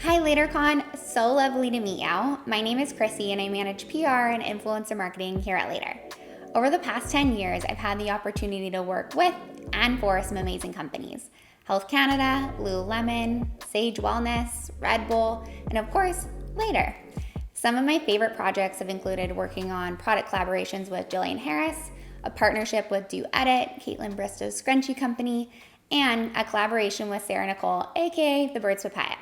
Hi LaterCon, so lovely to meet you. My name is Chrissy and I manage PR and influencer marketing here at Later. Over the past 10 years, I've had the opportunity to work with and for some amazing companies. Health Canada, Lululemon, Sage Wellness, Red Bull, and of course, Later. Some of my favorite projects have included working on product collaborations with Jillian Harris, a partnership with Do Edit, Caitlin Bristow's Scrunchie Company, and a collaboration with Sarah Nicole, aka The Bird's Papaya.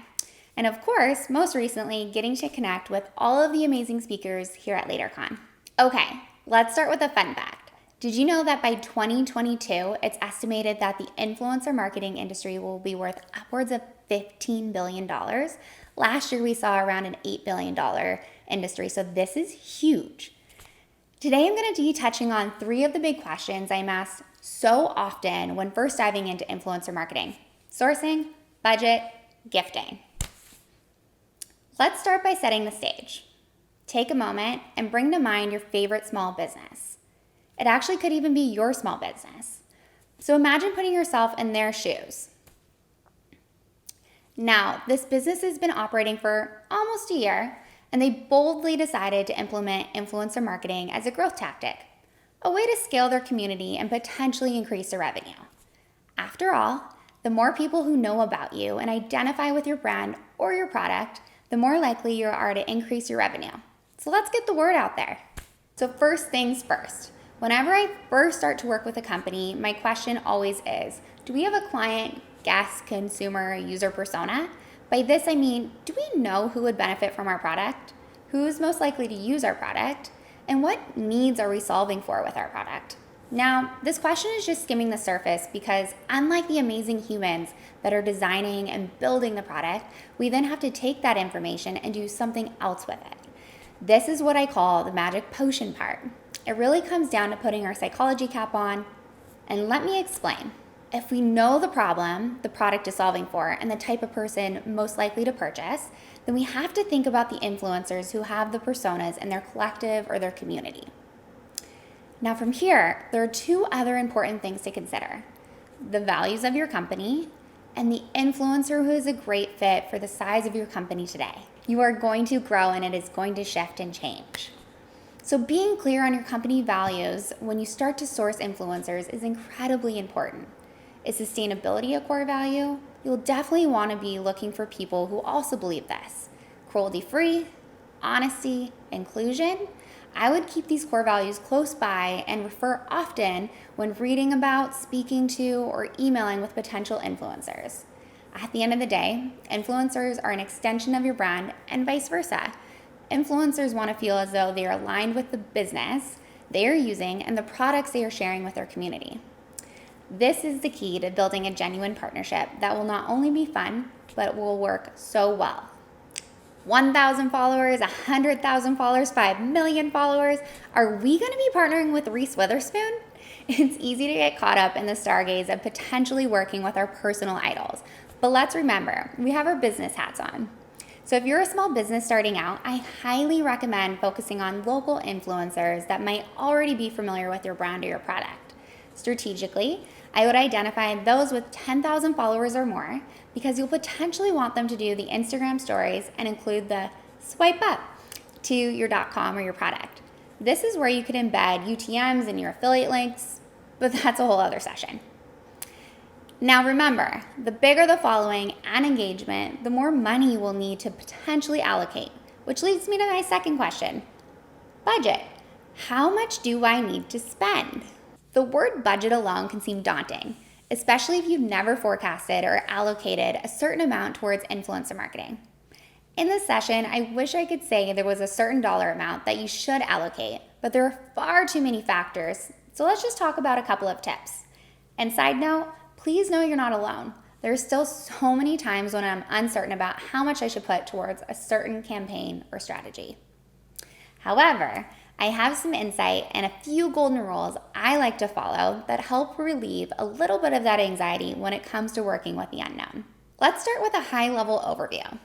And of course, most recently, getting to connect with all of the amazing speakers here at LaterCon. Okay, let's start with a fun fact. Did you know that by 2022, it's estimated that the influencer marketing industry will be worth upwards of $15 billion? Last year, we saw around an $8 billion industry, so this is huge. Today, I'm going to be touching on 3 of the big questions I'm asked so often when first diving into influencer marketing: sourcing, budget, gifting. Let's start by setting the stage. Take a moment and bring to mind your favorite small business. It actually could even be your small business. So imagine putting yourself in their shoes. Now, this business has been operating for almost a year, and they boldly decided to implement influencer marketing as a growth tactic, a way to scale their community and potentially increase their revenue. After all, the more people who know about you and identify with your brand or your product, the more likely you are to increase your revenue. So let's get the word out there. So first things first, whenever I first start to work with a company, my question always is, do we have a client, guest, consumer, user persona? By this I mean, do we know who would benefit from our product? Who's most likely to use our product? And what needs are we solving for with our product? Now, this question is just skimming the surface because unlike the amazing humans that are designing and building the product, we then have to take that information and do something else with it. This is what I call the magic potion part. It really comes down to putting our psychology cap on, and let me explain. If we know the problem the product is solving for and the type of person most likely to purchase, then we have to think about the influencers who have the personas in their collective or their community. Now from here, there are 2 other important things to consider: the values of your company and the influencer who is a great fit for the size of your company today. You are going to grow and it is going to shift and change. So being clear on your company values when you start to source influencers is incredibly important. Is sustainability a core value? You'll definitely want to be looking for people who also believe this. Cruelty-free, honesty, inclusion. I would keep these core values close by and refer often when reading about, speaking to, or emailing with potential influencers. At the end of the day, influencers are an extension of your brand and vice versa. Influencers want to feel as though they are aligned with the business they are using and the products they are sharing with their community. This is the key to building a genuine partnership that will not only be fun, but will work so well. 1,000 followers, 100,000 followers, 5 million followers. Are we going to be partnering with Reese Witherspoon? It's easy to get caught up in the stargaze of potentially working with our personal idols. But let's remember, we have our business hats on. So if you're a small business starting out, I highly recommend focusing on local influencers that might already be familiar with your brand or your product. Strategically, I would identify those with 10,000 followers or more because you'll potentially want them to do the Instagram stories and include the swipe up to your .com or your product. This is where you could embed UTMs in your affiliate links, but that's a whole other session. Now remember, the bigger the following and engagement, the more money you will need to potentially allocate, which leads me to my second question: budget. How much do I need to spend? The word budget alone can seem daunting, especially if you've never forecasted or allocated a certain amount towards influencer marketing. In this session, I wish I could say there was a certain dollar amount that you should allocate, but there are far too many factors, so let's just talk about a couple of tips. And side note, please know you're not alone. There are still so many times when I'm uncertain about how much I should put towards a certain campaign or strategy. However, I have some insight and a few golden rules I like to follow that help relieve a little bit of that anxiety when it comes to working with the unknown. Let's start with a high-level overview.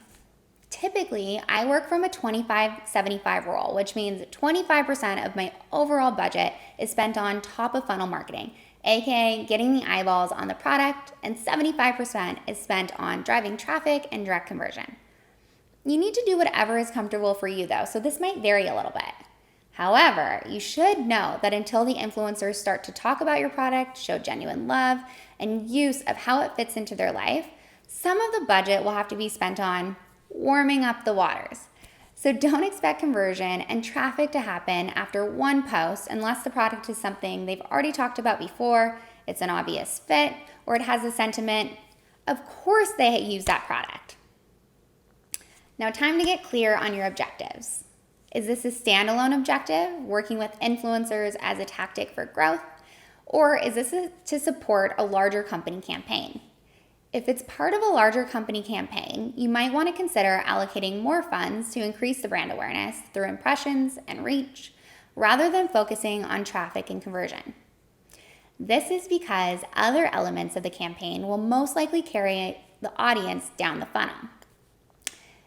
Typically, I work from a 25-75 rule, which means 25% of my overall budget is spent on top-of-funnel marketing, aka getting the eyeballs on the product, and 75% is spent on driving traffic and direct conversion. You need to do whatever is comfortable for you though, so this might vary a little bit. However, you should know that until the influencers start to talk about your product, show genuine love and use of how it fits into their life, some of the budget will have to be spent on warming up the waters. So don't expect conversion and traffic to happen after one post unless the product is something they've already talked about before, it's an obvious fit, or it has a sentiment. Of course they use that product. Now, time to get clear on your objectives. Is this a standalone objective, working with influencers as a tactic for growth, or is this to support a larger company campaign? If it's part of a larger company campaign, you might want to consider allocating more funds to increase the brand awareness through impressions and reach, rather than focusing on traffic and conversion. This is because other elements of the campaign will most likely carry the audience down the funnel.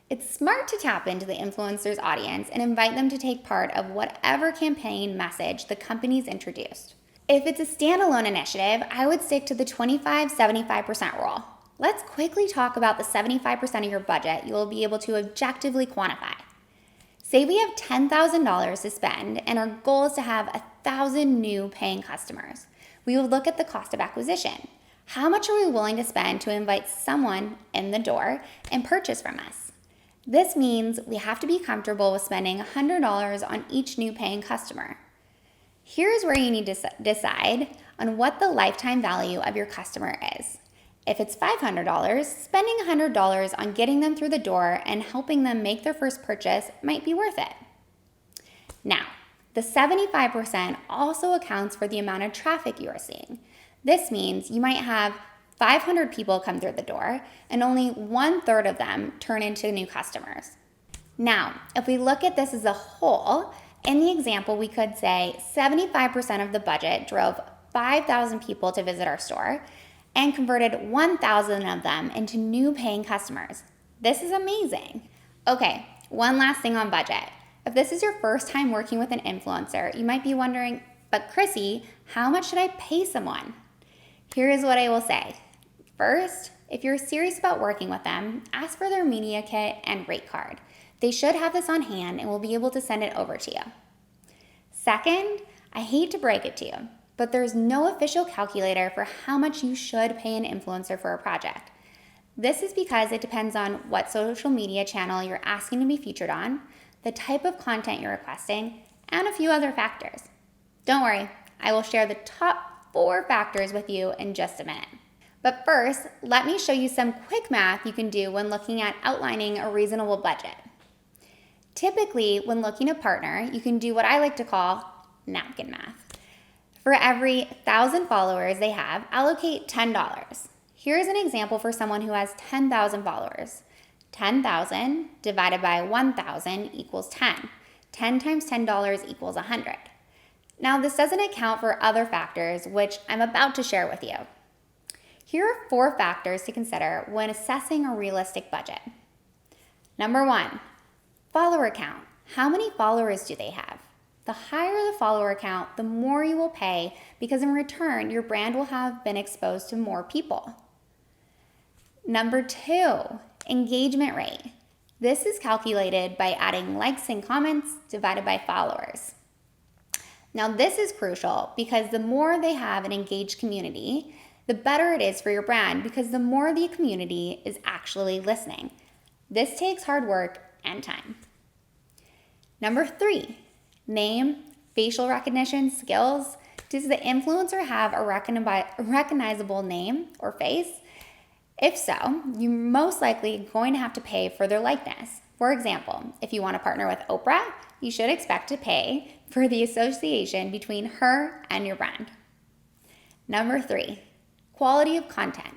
It's smart to tap into the influencer's audience and invite them to take part of whatever campaign message the company's introduced. If it's a standalone initiative, I would stick to the 25-75% rule. Let's quickly talk about the 75% of your budget you will be able to objectively quantify. Say we have $10,000 to spend and our goal is to have 1,000 new paying customers. We will look at the cost of acquisition. How much are we willing to spend to invite someone in the door and purchase from us? This means we have to be comfortable with spending $100 on each new paying customer. Here's where you need to decide on what the lifetime value of your customer is. If it's $500, spending $100 on getting them through the door and helping them make their first purchase might be worth it. Now, the 75% also accounts for the amount of traffic you are seeing. This means you might have 500 people come through the door and only 1/3 of them turn into new customers. Now, if we look at this as a whole, in the example, we could say 75% of the budget drove 5,000 people to visit our store and converted 1,000 of them into new paying customers. This is amazing. Okay, one last thing on budget. If this is your first time working with an influencer, you might be wondering, but Chrissy, how much should I pay someone? Here is what I will say. First, if you're serious about working with them, ask for their media kit and rate card. They should have this on hand and will be able to send it over to you. Second, I hate to break it to you, but there's no official calculator for how much you should pay an influencer for a project. This is because it depends on what social media channel you're asking to be featured on, the type of content you're requesting, and a few other factors. Don't worry, I will share the top 4 factors with you in just a minute. But first, let me show you some quick math you can do when looking at outlining a reasonable budget. Typically, when looking to partner, you can do what I like to call napkin math. For every 1,000 followers they have, allocate $10. Here's an example for someone who has 10,000 followers. 10,000 divided by 1,000 equals 10. 10 times $10 equals 100. Now, this doesn't account for other factors, which I'm about to share with you. Here are 4 factors to consider when assessing a realistic budget. Number 1, follower count. How many followers do they have? The higher the follower count, the more you will pay because in return, your brand will have been exposed to more people. Number 2, engagement rate. This is calculated by adding likes and comments divided by followers. Now, this is crucial because the more they have an engaged community, the better it is for your brand because the more the community is actually listening. This takes hard work and time. Number 3, name, facial recognition, skills. Does the influencer have a recognizable name or face? If so, you're most likely going to have to pay for their likeness. For example, if you want to partner with Oprah, you should expect to pay for the association between her and your brand. Number 3, quality of content.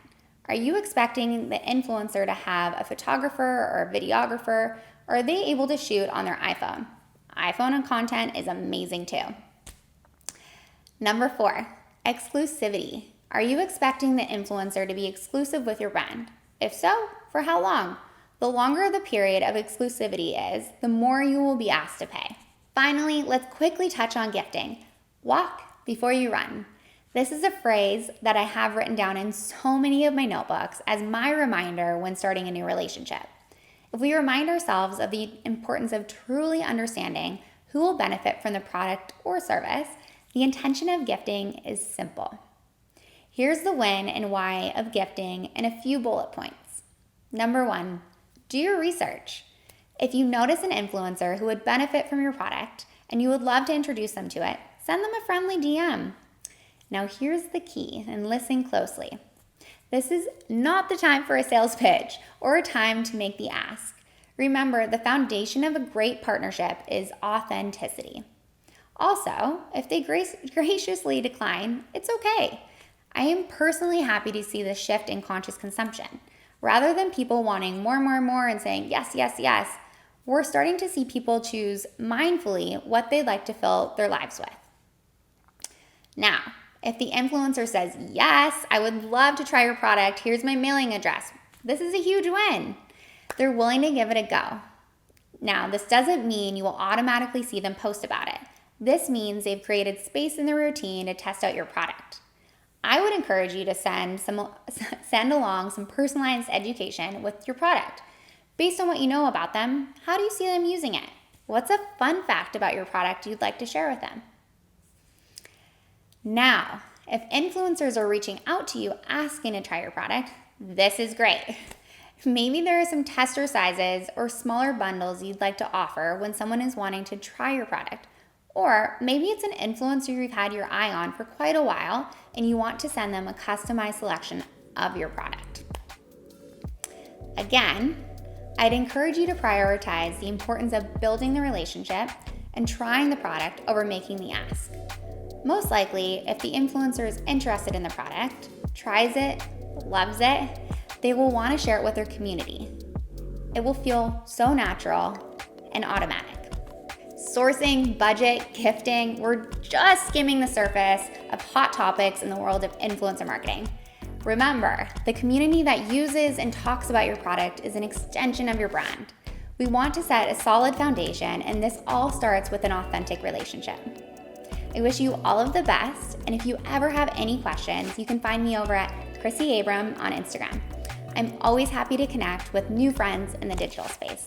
Are you expecting the influencer to have a photographer or a videographer, or are they able to shoot on their iPhone? iPhone and content is amazing too. Number 4, exclusivity. Are you expecting the influencer to be exclusive with your brand? If so, for how long? The longer the period of exclusivity is, the more you will be asked to pay. Finally, let's quickly touch on gifting. Walk before you run. This is a phrase that I have written down in so many of my notebooks as my reminder when starting a new relationship. If we remind ourselves of the importance of truly understanding who will benefit from the product or service, the intention of gifting is simple. Here's the when and why of gifting in a few bullet points. Number 1, do your research. If you notice an influencer who would benefit from your product and you would love to introduce them to it, send them a friendly DM. Now here's the key, and listen closely. This is not the time for a sales pitch or a time to make the ask. Remember, the foundation of a great partnership is authenticity. Also, if they graciously decline, it's okay. I am personally happy to see this shift in conscious consumption. Rather than people wanting more and saying yes, yes, yes, we're starting to see people choose mindfully what they'd like to fill their lives with. Now, if the influencer says, yes, I would love to try your product, here's my mailing address, this is a huge win. They're willing to give it a go. Now, this doesn't mean you will automatically see them post about it. This means they've created space in their routine to test out your product. I would encourage you to send along some personalized education with your product. Based on what you know about them, how do you see them using it? What's a fun fact about your product you'd like to share with them? Now, if influencers are reaching out to you asking to try your product, this is great. Maybe there are some tester sizes or smaller bundles you'd like to offer when someone is wanting to try your product. Or maybe it's an influencer you've had your eye on for quite a while and you want to send them a customized selection of your product. Again, I'd encourage you to prioritize the importance of building the relationship and trying the product over making the ask. Most likely, if the influencer is interested in the product, tries it, loves it, they will want to share it with their community. It will feel so natural and automatic. Sourcing, budget, gifting, we're just skimming the surface of hot topics in the world of influencer marketing. Remember, the community that uses and talks about your product is an extension of your brand. We want to set a solid foundation, and this all starts with an authentic relationship. I wish you all of the best, and if you ever have any questions, you can find me over at Chrissy Abram on Instagram. I'm always happy to connect with new friends in the digital space.